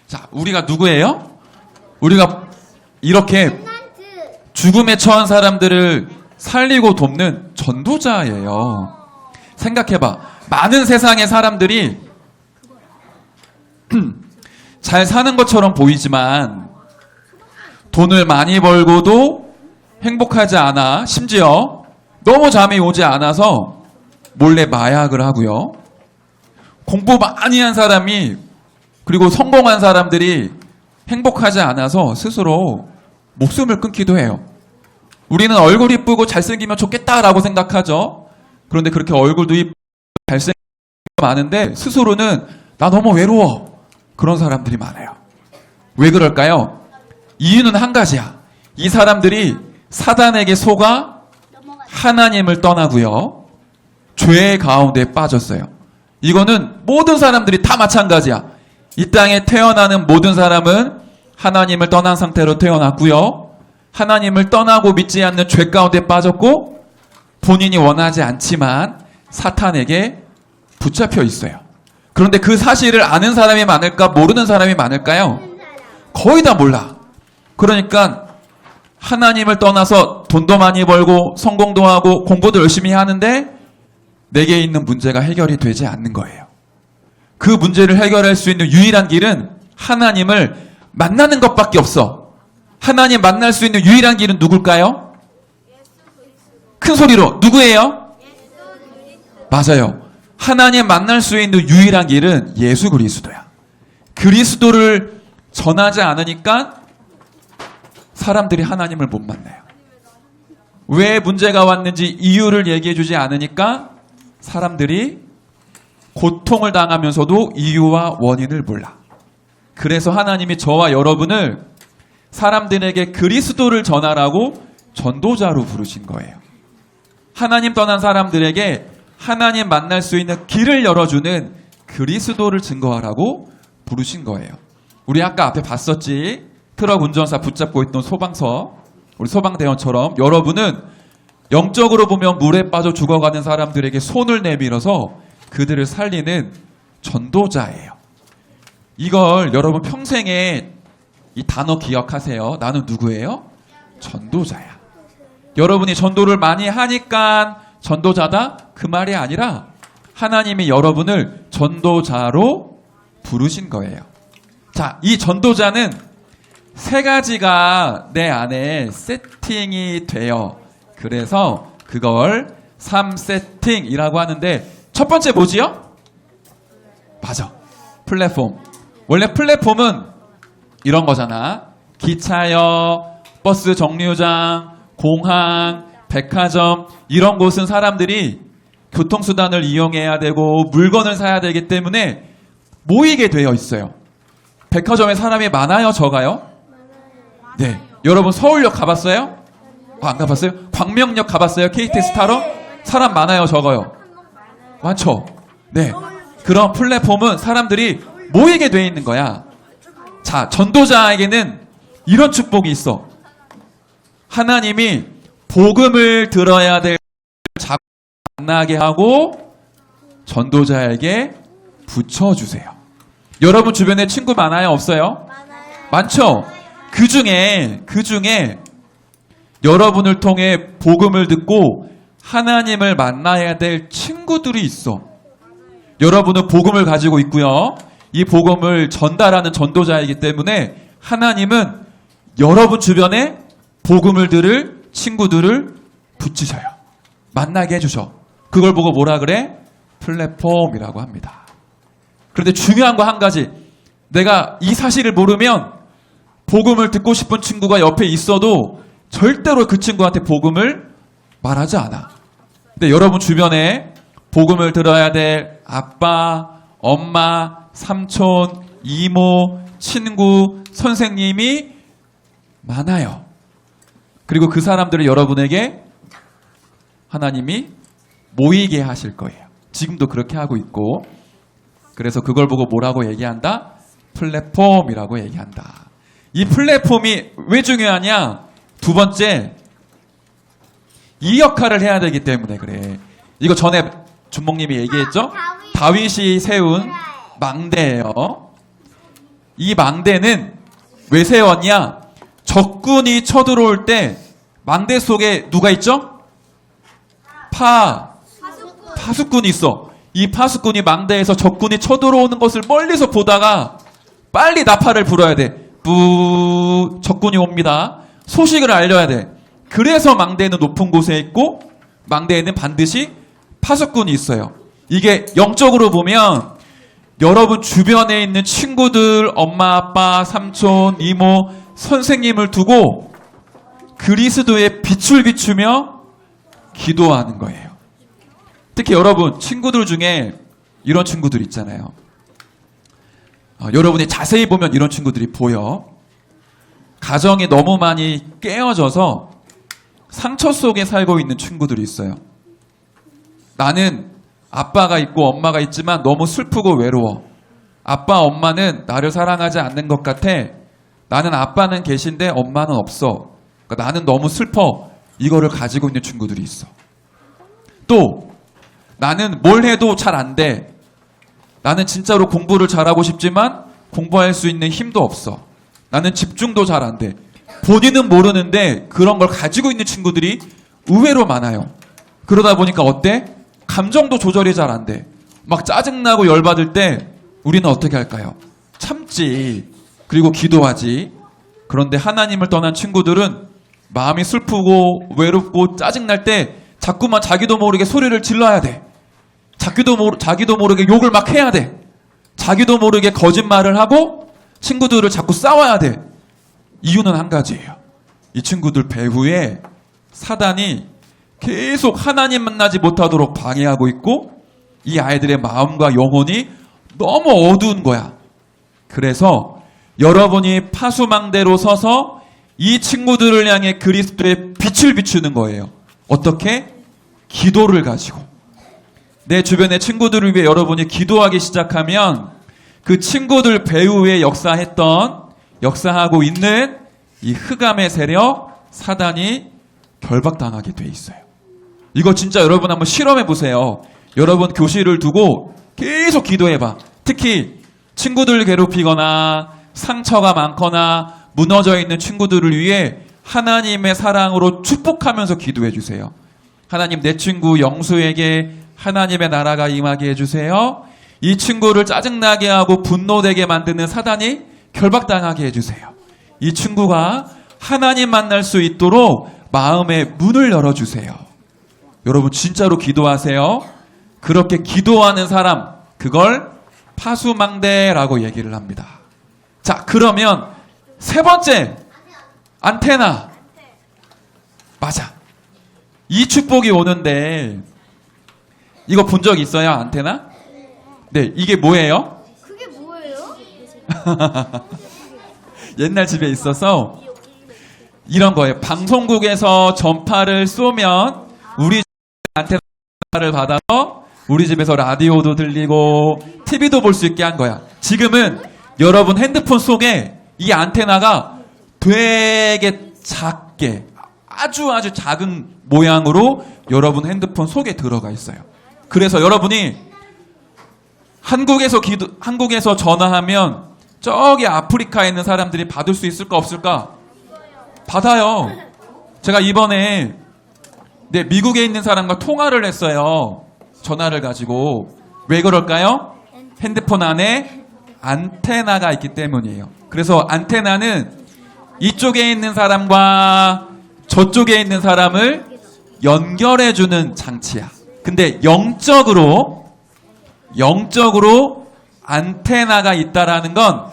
자, 우리가 누구예요? 우리가 이렇게 죽음에 처한 사람들을 살리고 돕는 전도자예요. 생각해봐. 많은 세상의 사람들이 잘 사는 것처럼 보이지만 돈을 많이 벌고도 행복하지 않아. 심지어 너무 잠이 오지 않아서 몰래 마약을 하고요. 공부 많이 한 사람이 그리고 성공한 사람들이 행복하지 않아서 스스로 목숨을 끊기도 해요. 우리는 얼굴 이쁘고 잘생기면 좋겠다라고 생각하죠. 그런데 그렇게 얼굴도 이쁘고 잘생기고 많은데 스스로는 나 너무 외로워. 그런 사람들이 많아요. 왜 그럴까요? 이유는 한 가지야. 이 사람들이 사단에게 속아 하나님을 떠나고요. 죄 가운데 빠졌어요. 이거는 모든 사람들이 다 마찬가지야. 이 땅에 태어나는 모든 사람은 하나님을 떠난 상태로 태어났고요. 하나님을 떠나고 믿지 않는 죄 가운데 빠졌고 본인이 원하지 않지만 사탄에게 붙잡혀 있어요. 그런데 그 사실을 아는 사람이 많을까 모르는 사람이 많을까요? 거의 다 몰라. 그러니까 하나님을 떠나서 돈도 많이 벌고 성공도 하고 공부도 열심히 하는데 내게 있는 문제가 해결이 되지 않는 거예요. 그 문제를 해결할 수 있는 유일한 길은 하나님을 만나는 것밖에 없어. 하나님 만날 수 있는 유일한 길은 누굴까요? 큰 소리로 누구예요? 맞아요. 하나님 만날 수 있는 유일한 길은 예수 그리스도야. 그리스도를 전하지 않으니까 사람들이 하나님을 못 만나요. 왜 문제가 왔는지 이유를 얘기해 주지 않으니까 사람들이 고통을 당하면서도 이유와 원인을 몰라. 그래서 하나님이 저와 여러분을 사람들에게 그리스도를 전하라고 전도자로 부르신 거예요. 하나님 떠난 사람들에게 하나님 만날 수 있는 길을 열어주는 그리스도를 증거하라고 부르신 거예요. 우리 아까 앞에 봤었지. 트럭 운전사 붙잡고 있던 소방서, 우리 소방대원처럼 여러분은 영적으로 보면 물에 빠져 죽어가는 사람들에게 손을 내밀어서 그들을 살리는 전도자예요. 이걸 여러분 평생에 이 단어 기억하세요. 나는 누구예요? 전도자야. 여러분이 전도를 많이 하니까 전도자다? 그 말이 아니라 하나님이 여러분을 전도자로 부르신 거예요. 자, 이 전도자는 세 가지가 내 안에 세팅이 돼요. 그래서 그걸 3세팅이라고 하는데 첫 번째 뭐지요? 맞아. 플랫폼. 원래 플랫폼은 이런 거잖아. 기차역, 버스 정류장, 공항, 백화점 이런 곳은 사람들이 교통수단을 이용해야 되고 물건을 사야 되기 때문에 모이게 되어 있어요. 백화점에 사람이 많아요? 적어요? 네. 여러분 서울역 가봤어요? 안 가봤어요? 광명역 가봤어요? KTX 타러? 사람 많아요? 적어요? 많죠? 네. 그런 플랫폼은 사람들이 모이게 돼 있는 거야. 자, 전도자에게는 이런 축복이 있어. 하나님이 복음을 들어야 될 자꾸 만나게 하고 전도자에게 붙여주세요. 여러분 주변에 친구 많아요? 없어요? 많죠? 그 중에 여러분을 통해 복음을 듣고 하나님을 만나야 될 친구들이 있어. 여러분은 복음을 가지고 있고요. 이 복음을 전달하는 전도자이기 때문에 하나님은 여러분 주변에 복음을 들을 친구들을 붙이셔요. 만나게 해주셔. 그걸 보고 뭐라 그래? 플랫폼이라고 합니다. 그런데 중요한 거 한 가지. 내가 이 사실을 모르면 복음을 듣고 싶은 친구가 옆에 있어도 절대로 그 친구한테 복음을 말하지 않아. 근데 여러분 주변에 복음을 들어야 될 아빠, 엄마, 삼촌, 이모, 친구, 선생님이 많아요. 그리고 그 사람들을 여러분에게 하나님이 모이게 하실 거예요. 지금도 그렇게 하고 있고. 그래서 그걸 보고 뭐라고 얘기한다? 플랫폼이라고 얘기한다. 이 플랫폼이 왜 중요하냐? 두 번째, 이 역할을 해야 되기 때문에 그래. 이거 전에 준목님이 얘기했죠? 다윗이 세운 망대예요. 이 망대는 왜 세웠냐? 적군이 쳐들어올 때 망대 속에 누가 있죠? 파수꾼이 있어. 이 파수꾼이 망대에서 적군이 쳐들어오는 것을 멀리서 보다가 빨리 나팔을 불어야 돼. 뿌, 적군이 옵니다. 소식을 알려야 돼. 그래서 망대는 높은 곳에 있고 망대에는 반드시 파수꾼이 있어요. 이게 영적으로 보면 여러분 주변에 있는 친구들, 엄마, 아빠, 삼촌, 이모, 선생님을 두고 그리스도의 빛을 비추며 기도하는 거예요. 특히 여러분 친구들 중에 이런 친구들 있잖아요. 여러분이 자세히 보면 이런 친구들이 보여. 가정이 너무 많이 깨어져서 상처 속에 살고 있는 친구들이 있어요. 나는 아빠가 있고 엄마가 있지만 너무 슬프고 외로워. 아빠, 엄마는 나를 사랑하지 않는 것 같아. 나는 아빠는 계신데 엄마는 없어. 그러니까 나는 너무 슬퍼. 이거를 가지고 있는 친구들이 있어. 또 나는 뭘 해도 잘 안 돼. 나는 진짜로 공부를 잘하고 싶지만 공부할 수 있는 힘도 없어. 나는 집중도 잘 안 돼. 본인은 모르는데 그런 걸 가지고 있는 친구들이 의외로 많아요. 그러다 보니까 어때? 감정도 조절이 잘 안 돼. 막 짜증나고 열받을 때 우리는 어떻게 할까요? 참지. 그리고 기도하지. 그런데 하나님을 떠난 친구들은 마음이 슬프고 외롭고 짜증날 때 자꾸만 자기도 모르게 소리를 질러야 돼. 자기도 모르게 욕을 막 해야 돼. 자기도 모르게 거짓말을 하고 친구들을 자꾸 싸워야 돼. 이유는 한 가지예요. 이 친구들 배후에 사단이 계속 하나님 만나지 못하도록 방해하고 있고 이 아이들의 마음과 영혼이 너무 어두운 거야. 그래서 여러분이 파수망대로 서서 이 친구들을 향해 그리스도의 빛을 비추는 거예요. 어떻게? 기도를 가지고. 내 주변의 친구들을 위해 여러분이 기도하기 시작하면 그 친구들 배후에 역사하고 있는 이 흑암의 세력, 사단이 결박당하게 돼 있어요. 이거 진짜 여러분 한번 실험해 보세요. 여러분 교실을 두고 계속 기도해봐. 특히 친구들을 괴롭히거나 상처가 많거나 무너져 있는 친구들을 위해 하나님의 사랑으로 축복하면서 기도해 주세요. 하나님, 내 친구 영수에게 하나님의 나라가 임하게 해주세요. 이 친구를 짜증나게 하고 분노되게 만드는 사단이 결박당하게 해주세요. 이 친구가 하나님 만날 수 있도록 마음의 문을 열어주세요. 여러분 진짜로 기도하세요. 그렇게 기도하는 사람, 그걸 파수망대라고 얘기를 합니다. 자, 그러면 세 번째, 안테나. 맞아. 이 축복이 오는데 이거 본 적 있어요? 안테나? 네, 이게 뭐예요? 그게 뭐예요? 옛날 집에 있어서 이런 거예요. 방송국에서 전파를 쏘면 우리 안테나를 받아서 우리 집에서 라디오도 들리고 TV도 볼 수 있게 한 거야. 지금은 여러분 핸드폰 속에 이 안테나가 되게 작게 아주 작은 모양으로 여러분 핸드폰 속에 들어가 있어요. 그래서 여러분이 한국에서 전화하면 저기 아프리카에 있는 사람들이 받을 수 있을까 없을까? 받아요. 제가 이번에 미국에 있는 사람과 통화를 했어요. 전화를 가지고. 왜 그럴까요? 핸드폰 안에 안테나가 있기 때문이에요. 그래서 안테나는 이쪽에 있는 사람과 저쪽에 있는 사람을 연결해주는 장치야. 근데 영적으로 안테나가 있다라는 건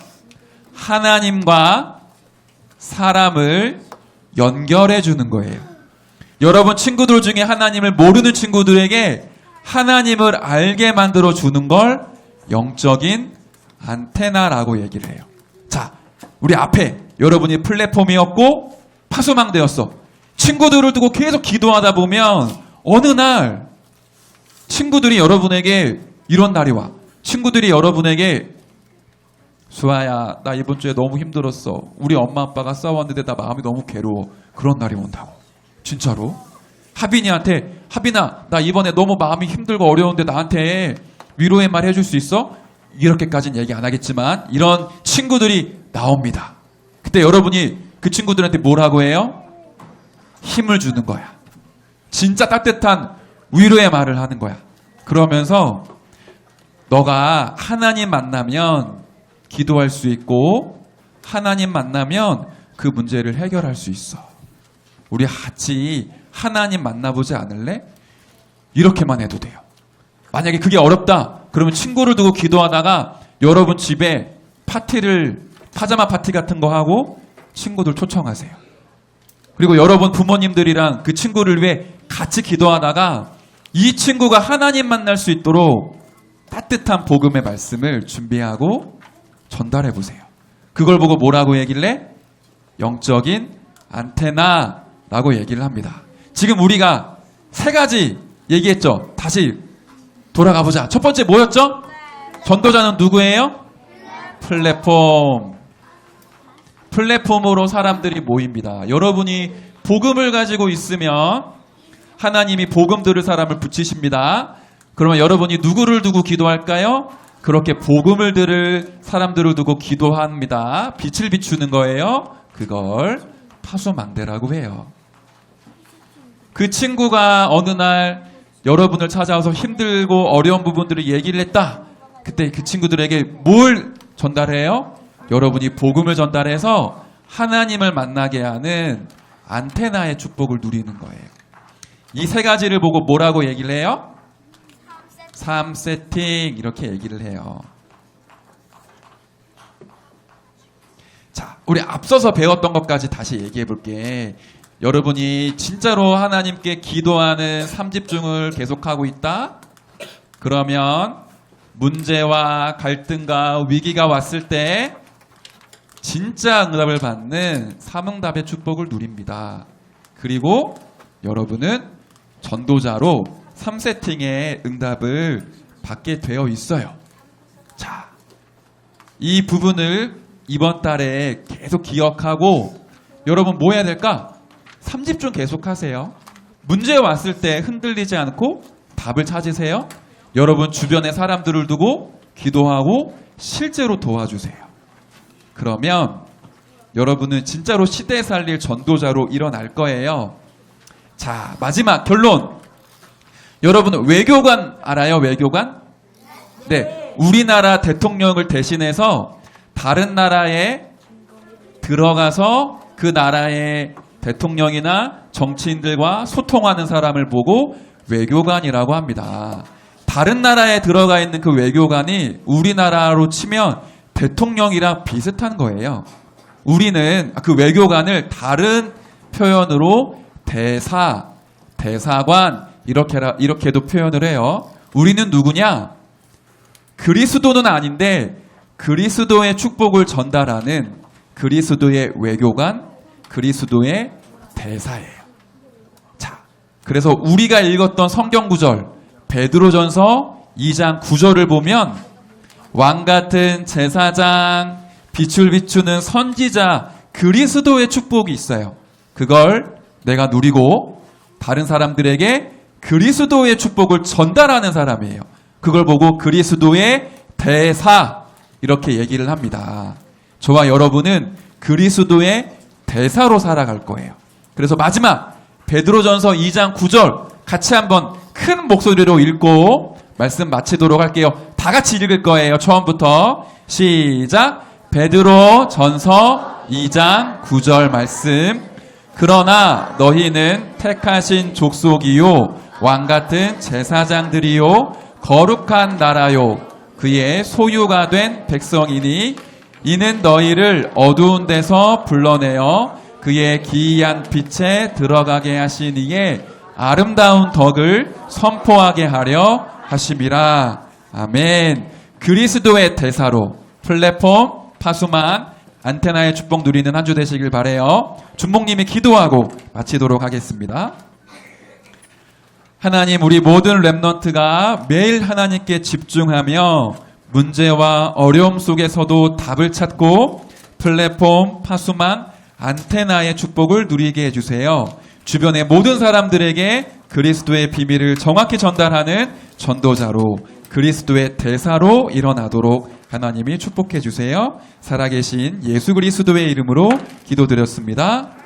하나님과 사람을 연결해주는 거예요. 여러분 친구들 중에 하나님을 모르는 친구들에게 하나님을 알게 만들어주는 걸 영적인 안테나라고 얘기를 해요. 자, 우리 앞에 여러분이 플랫폼이었고 파수망대였어. 친구들을 두고 계속 기도하다 보면 어느 날 친구들이 여러분에게 이런 날이 와. 친구들이 여러분에게 수아야, 나 이번 주에 너무 힘들었어. 우리 엄마 아빠가 싸웠는데 나 마음이 너무 괴로워. 그런 날이 온다고. 진짜로. 하빈이한테 하빈아, 나 이번에 너무 마음이 힘들고 어려운데 나한테 위로의 말 해줄 수 있어? 이렇게까지는 얘기 안 하겠지만 이런 친구들이 나옵니다. 그때 여러분이 그 친구들한테 뭐라고 해요? 힘을 주는 거야. 진짜 따뜻한 위로의 말을 하는 거야. 그러면서 너가 하나님 만나면 기도할 수 있고 하나님 만나면 그 문제를 해결할 수 있어. 우리 같이 하나님 만나보지 않을래? 이렇게만 해도 돼요. 만약에 그게 어렵다 그러면 친구를 두고 기도하다가 여러분 집에 파자마 파티 같은 거 하고 친구들 초청하세요. 그리고 여러분 부모님들이랑 그 친구를 위해 같이 기도하다가 이 친구가 하나님 만날 수 있도록 따뜻한 복음의 말씀을 준비하고 전달해 보세요. 그걸 보고 뭐라고 얘기를 해? 영적인 안테나라고 얘기를 합니다. 지금 우리가 3가지 얘기했죠. 다시 돌아가 보자. 첫 번째 뭐였죠? 전도자는 누구예요? 플랫폼으로 사람들이 모입니다. 여러분이 복음을 가지고 있으면 하나님이 복음 들을 사람을 붙이십니다. 그러면 여러분이 누구를 두고 기도할까요? 그렇게 복음을 들을 사람들을 두고 기도합니다. 빛을 비추는 거예요. 그걸 파수망대라고 해요. 그 친구가 어느 날 여러분을 찾아와서 힘들고 어려운 부분들을 얘기를 했다. 그때 그 친구들에게 뭘 전달해요? 여러분이 복음을 전달해서 하나님을 만나게 하는 안테나의 축복을 누리는 거예요. 이 3가지를 보고 뭐라고 얘기를 해요? 3세팅 이렇게 얘기를 해요. 자, 우리 앞서서 배웠던 것까지 다시 얘기해 볼게. 여러분이 진짜로 하나님께 기도하는 3집중을 계속하고 있다? 그러면 문제와 갈등과 위기가 왔을 때 진짜 응답을 받는 3응답의 축복을 누립니다. 그리고 여러분은 전도자로 3세팅의 응답을 받게 되어 있어요. 자, 이 부분을 이번 달에 계속 기억하고 여러분 뭐 해야 될까? 3집중 계속하세요. 문제 왔을 때 흔들리지 않고 답을 찾으세요. 여러분 주변의 사람들을 두고 기도하고 실제로 도와주세요. 그러면 여러분은 진짜로 시대 살릴 전도자로 일어날 거예요. 자, 마지막 결론. 여러분은 외교관 알아요? 외교관? 네, 우리나라 대통령을 대신해서 다른 나라에 들어가서 그 나라의 대통령이나 정치인들과 소통하는 사람을 보고 외교관이라고 합니다. 다른 나라에 들어가 있는 그 외교관이 우리나라로 치면 대통령이랑 비슷한 거예요. 우리는 그 외교관을 다른 표현으로 대사관 이렇게도 표현을 해요. 우리는 누구냐? 그리스도는 아닌데 그리스도의 축복을 전달하는 그리스도의 외교관, 그리스도의 대사예요. 자, 그래서 우리가 읽었던 성경 구절 베드로전서 2장 9절을 보면 왕 같은 제사장, 빛을 비추는 선지자 그리스도의 축복이 있어요. 그걸 내가 누리고 다른 사람들에게 그리스도의 축복을 전달하는 사람이에요. 그걸 보고 그리스도의 대사 이렇게 얘기를 합니다. 저와 여러분은 그리스도의 대사로 살아갈 거예요. 그래서 마지막 베드로전서 2장 9절 같이 한번 큰 목소리로 읽고 말씀 마치도록 할게요. 다 같이 읽을 거예요. 처음부터 시작. 베드로전서 2장 9절 말씀. 그러나 너희는 택하신 족속이요 왕같은 제사장들이요 거룩한 나라요 그의 소유가 된 백성이니 이는 너희를 어두운 데서 불러내어 그의 기이한 빛에 들어가게 하신 이의 아름다운 덕을 선포하게 하려 하심이라. 아멘. 그리스도의 대사로 플랫폼 파수만 안테나의 축복 누리는 한 주 되시길 바라요. 준목님이 기도하고 마치도록 하겠습니다. 하나님, 우리 모든 렘넌트가 매일 하나님께 집중하며 문제와 어려움 속에서도 답을 찾고 플랫폼 파수만 안테나의 축복을 누리게 해주세요. 주변의 모든 사람들에게 그리스도의 비밀을 정확히 전달하는 전도자로 그리스도의 대사로 일어나도록 하나님이 축복해 주세요. 살아계신 예수 그리스도의 이름으로 기도드렸습니다.